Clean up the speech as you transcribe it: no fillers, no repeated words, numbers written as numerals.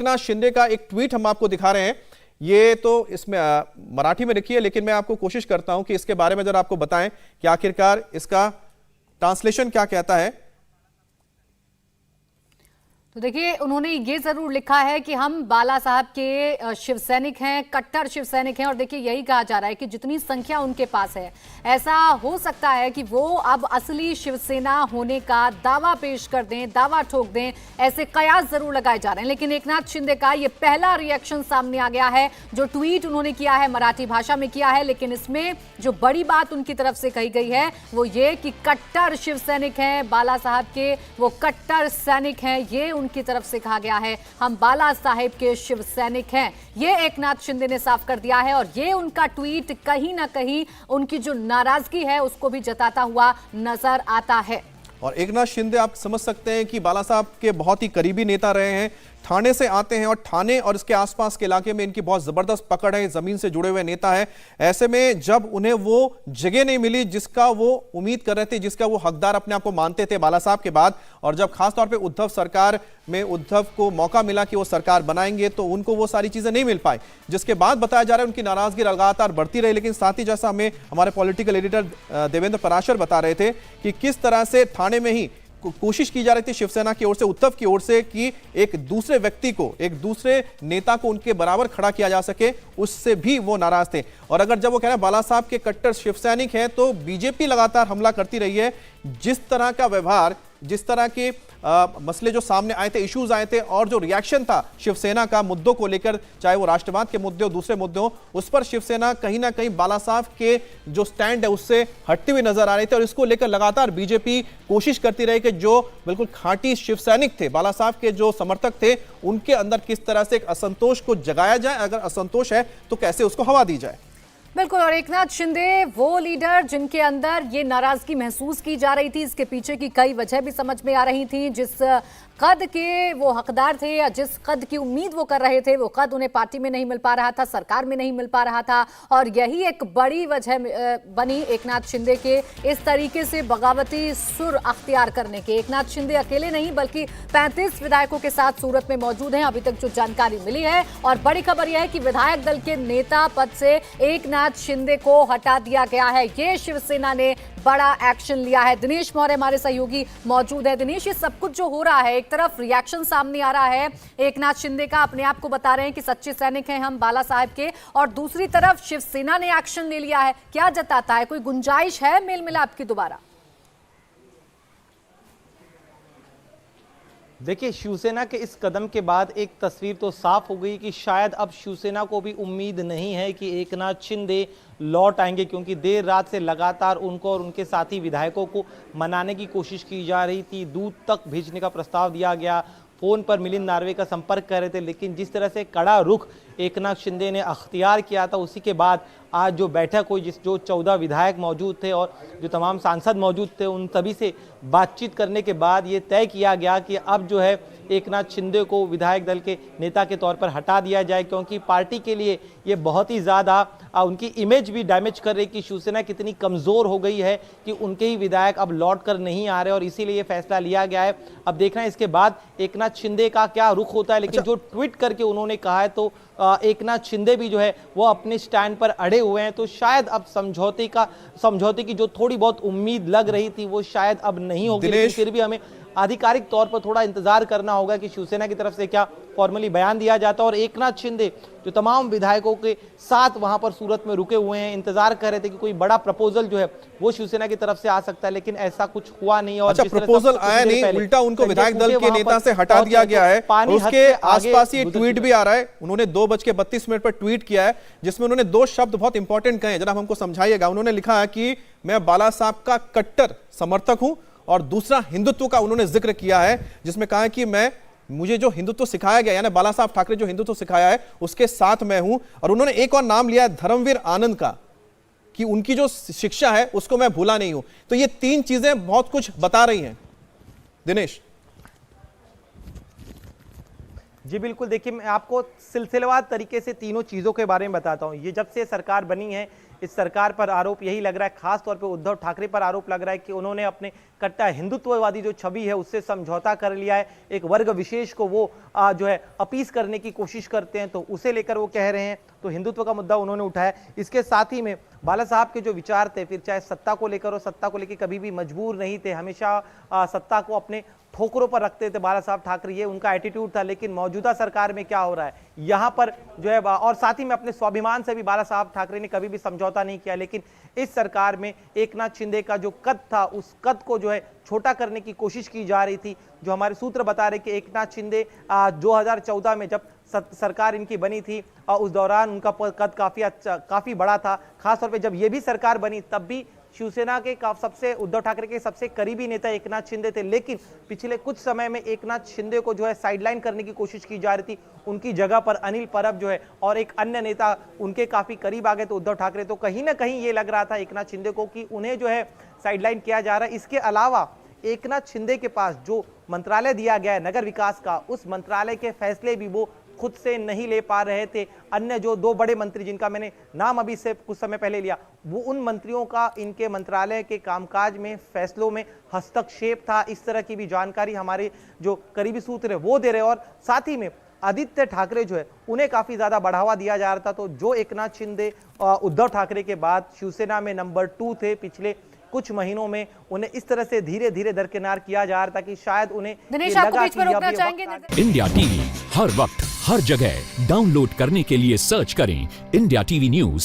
एकनाथ शिंदे का एक ट्वीट हम आपको दिखा रहे हैं। ये तो इसमें मराठी में लिखी है, लेकिन मैं आपको कोशिश करता हूं कि इसके बारे में जरा आपको बताएं कि आखिरकार इसका ट्रांसलेशन क्या कहता है। तो देखिए, उन्होंने ये जरूर लिखा है कि हम बाला साहब के शिव सैनिक हैं, कट्टर शिव सैनिक हैं। और देखिए, यही कहा जा रहा है कि जितनी संख्या उनके पास है, ऐसा हो सकता है कि वो अब असली शिवसेना होने का दावा पेश कर दें, दावा ठोक दें। ऐसे कयास जरूर लगाए जा रहे हैं। लेकिन एकनाथ शिंदे का ये पहला रिएक्शन सामने आ गया है। जो ट्वीट उन्होंने किया है मराठी भाषा में किया है, लेकिन इसमें जो बड़ी बात उनकी तरफ से कही गई है वो ये कि कट्टर शिव सैनिक हैं बाला साहब के, वो कट्टर सैनिक हैं, ये उनकी तरफ से कहा गया है। हम बाला साहेब के शिव सैनिक हैं, ये एकनाथ शिंदे ने साफ कर दिया है। और ये उनका ट्वीट कहीं ना कहीं उनकी जो नाराजगी है उसको भी जताता हुआ नजर आता है। और एकनाथ शिंदे आप समझ सकते हैं कि बाला साहब के बहुत ही करीबी नेता रहे हैं, ठाणे से आते हैं और ठाणे और इसके आसपास के इलाके में इनकी बहुत जबरदस्त पकड़ है, जमीन से जुड़े हुए नेता है। ऐसे में जब उन्हें वो जगह नहीं मिली जिसका वो उम्मीद कर रहे थे, जिसका वो हकदार अपने आप को मानते थे बाला साहब के बाद, और जब खासतौर पे उद्धव सरकार में उद्धव को मौका मिला कि वो सरकार बनाएंगे, तो उनको वो सारी चीजें नहीं मिल पाई, जिसके बाद बताया जा रहा है उनकी नाराजगी लगातार बढ़ती रही। लेकिन साथ ही जैसा हमें हमारे पॉलिटिकल एडिटर देवेंद्र पराशर बता रहे थे कि किस तरह से ठाणे में ही कोशिश की जा रही थी शिवसेना की ओर से, उद्धव की ओर से, कि एक दूसरे व्यक्ति को, एक दूसरे नेता को उनके बराबर खड़ा किया जा सके, उससे भी वो नाराज थे। और अगर जब वो कह रहे हैं बाला साहब के कट्टर शिवसैनिक हैं, तो बीजेपी लगातार हमला करती रही है। जिस तरह का व्यवहार, जिस तरह के मसले जो सामने आए थे, इश्यूज आए थे, और जो रिएक्शन था शिवसेना का मुद्दों को लेकर, चाहे वो राष्ट्रवाद के मुद्दे हो, दूसरे मुद्दे हो, उस पर शिवसेना कहीं ना कहीं बाला साहब के जो स्टैंड है उससे हटती हुई नजर आ रही थी। और इसको लेकर लगातार बीजेपी कोशिश करती रही कि जो बिल्कुल खांटी शिवसैनिक थे, बाला साहब के जो समर्थक थे, उनके अंदर किस तरह से एक असंतोष को जगाया जाए, अगर असंतोष है तो कैसे उसको हवा दी जाए। बिल्कुल। और एकनाथ शिंदे वो लीडर जिनके अंदर ये नाराजगी महसूस की जा रही थी, इसके पीछे की कई वजह भी समझ में आ रही थी। जिस कद के वो हकदार थे या जिस कद की उम्मीद वो कर रहे थे, वो कद उन्हें पार्टी में नहीं मिल पा रहा था, सरकार में नहीं मिल पा रहा था। और यही एक बड़ी वजह बनी एकनाथ शिंदे के इस तरीके से बगावती सुर अख्तियार करने के। एकनाथ शिंदे अकेले नहीं बल्कि 35 विधायकों के साथ सूरत में मौजूद हैं, अभी तक जो जानकारी मिली है। और बड़ी खबर यह है कि विधायक दल के नेता पद से एकनाथ शिंदे को हटा दिया गया है। ये शिवसेना ने बड़ा एक्शन लिया है। दिनेश मौर्य हमारे सहयोगी मौजूद है। दिनेश, ये सब कुछ जो हो रहा है, एक तरफ रिएक्शन सामने आ रहा है एकनाथ शिंदे का, अपने आप को बता रहे हैं कि सच्चे सैनिक हैं हम बाला साहब के, और दूसरी तरफ शिवसेना ने एक्शन ले लिया है। क्या जताता है, कोई गुंजाइश है मेल मिलाप की दोबारा? देखिए, शिवसेना के इस कदम के बाद एक तस्वीर तो साफ हो गई कि शायद अब शिवसेना को भी उम्मीद नहीं है कि एकनाथ शिंदे लौट आएंगे, क्योंकि देर रात से लगातार उनको और उनके साथी विधायकों को मनाने की कोशिश की जा रही थी। दूध तक भेजने का प्रस्ताव दिया गया, फोन पर मिलिंद नार्वे का संपर्क कर रहे थे। लेकिन जिस तरह से कड़ा रुख एकनाथ शिंदे ने अख्तियार किया था, उसी के बाद आज जो बैठक हुई, जो 14 विधायक मौजूद थे और जो तमाम सांसद मौजूद थे, उन सभी से बातचीत करने के बाद ये तय किया गया कि अब जो है एकनाथ शिंदे को विधायक दल के नेता के तौर पर हटा दिया जाए, क्योंकि पार्टी के लिए ये बहुत ही ज़्यादा उनकी इमेज भी डैमेज कर रही कि शिवसेना कितनी कमज़ोर हो गई है कि उनके ही विधायक अब लौट कर नहीं आ रहे, और इसीलिए ये फैसला लिया गया है। अब देखना है इसके बाद एकनाथ शिंदे का क्या रुख होता है। लेकिन जो ट्वीट करके उन्होंने कहा है, तो एकनाथ शिंदे भी जो है वो अपने स्टैंड पर अड़े हुए हैं। तो शायद अब समझौते की जो थोड़ी बहुत उम्मीद लग रही थी वो शायद अब नहीं होगी। लेकिन फिर भी हमें आधिकारिक तौर पर थोड़ा इंतजार करना होगा कि शिवसेना की तरफ से क्या फॉर्मली बयान दिया जाता है। और एकनाथ शिंदे जो तमाम विधायकों के साथ वहां पर सूरत में रुके हुए हैं, इंतजार कर रहे थे कि कोई बड़ा प्रपोजल जो है वो शिवसेना की तरफ से आ सकता है, लेकिन ऐसा कुछ हुआ नहीं। और अच्छा, प्रपोजल आया नहीं, उल्टा उनको विधायक दल के नेता से हटा दिया गया है। उसके आसपास ये ट्वीट भी आ रहा है, उन्होंने 2:32 पर ट्वीट किया है, जिसमें उन्होंने 2 शब्द बहुत इंपॉर्टेंट कहे, जरा हमको समझाइएगा। उन्होंने लिखा है कि मैं बाला साहब का कट्टर समर्थक हूं, और दूसरा हिंदुत्व का उन्होंने जिक्र किया है, जिसमें कहा है कि मुझे जो हिंदुत्व सिखाया गया, यानी बाला साहब ठाकरे जो हिंदुत्व सिखाया है उसके साथ मैं हूं। और उन्होंने एक और नाम लिया है धर्मवीर आनंद का, कि उनकी जो शिक्षा है उसको मैं भूला नहीं हूं। तो ये 3 चीजें बहुत कुछ बता रही हैं। दिनेश जी बिल्कुल, देखिए मैं आपको सिलसिलेवार तरीके से तीनों चीज़ों के बारे में बताता हूँ। ये जब से सरकार बनी है, इस सरकार पर आरोप यही लग रहा है, खास तौर पे उद्धव ठाकरे पर आरोप लग रहा है कि उन्होंने अपने कट्टा हिंदुत्ववादी जो छवि है उससे समझौता कर लिया है। एक वर्ग विशेष को वो जो है अपीस करने की कोशिश करते हैं, तो उसे लेकर वो कह रहे हैं, तो हिंदुत्व का मुद्दा उन्होंने उठाया। इसके साथ ही में बाला साहब के जो विचार थे, फिर चाहे सत्ता को लेकर, और सत्ता को लेकर कभी भी मजबूर नहीं थे, हमेशा सत्ता को अपने ठोकरों पर रखते थे बाला साहब ठाकरे, ये उनका एटीट्यूड था। लेकिन मौजूदा सरकार में क्या हो रहा है यहाँ पर जो है, और साथ ही में अपने स्वाभिमान से भी बाला साहब ठाकरे ने कभी भी समझौता नहीं किया। लेकिन इस सरकार में एकनाथ शिंदे का जो कद था, उस कद को जो है छोटा करने की कोशिश की जा रही थी। जो हमारे सूत्र बता रहे कि एकनाथ शिंदे 2014 में जब सरकार इनकी बनी थी, उस दौरान उनका कद काफी बड़ा था। खासतौर पे जब ये भी सरकार बनी तब भी शिवसेना के सबसे, उद्धव ठाकरे के सबसे करीबी नेता एकनाथ शिंदे थे। लेकिन पिछले कुछ समय में एकनाथ शिंदे को जो है साइडलाइन करने की कोशिश की जा रही थी। उनकी जगह पर अनिल परब जो है और एक अन्य नेता उनके काफी करीब आ गए थे, उद्धव ठाकरे। तो कहीं ना कहीं ये लग रहा था एकनाथ शिंदे को कि उन्हें जो है साइडलाइन किया जा रहा है। इसके अलावा एकनाथ शिंदे के पास जो मंत्रालय दिया गया है नगर विकास का, उस मंत्रालय के फैसले भी वो खुद से नहीं ले पा रहे थे। अन्य जो दो बड़े मंत्री जिनका मैंने नाम अभी से कुछ समय पहले लिया, वो उन मंत्रियों का इनके मंत्रालय के कामकाज में, फैसलों में हस्तक्षेप था। इस तरह की भी जानकारी हमारे जो करीबी सूत्र है वो दे रहे। और साथ ही में आदित्य ठाकरे जो है उन्हें काफी ज्यादा बढ़ावा दिया जा रहा था। तो जो एकनाथ शिंदे उद्धव ठाकरे के बाद शिवसेना में नंबर 2 थे, पिछले कुछ महीनों में उन्हें इस तरह से धीरे धीरे दरकिनार किया जा रहा था कि शायद उन्हें दिनेश, ये आपको लगा बीच में कि रोकना अब ये चाहेंगे? वक्त इंडिया टीवी हर वक्त हर जगह डाउनलोड करने के लिए सर्च करें इंडिया टीवी न्यूज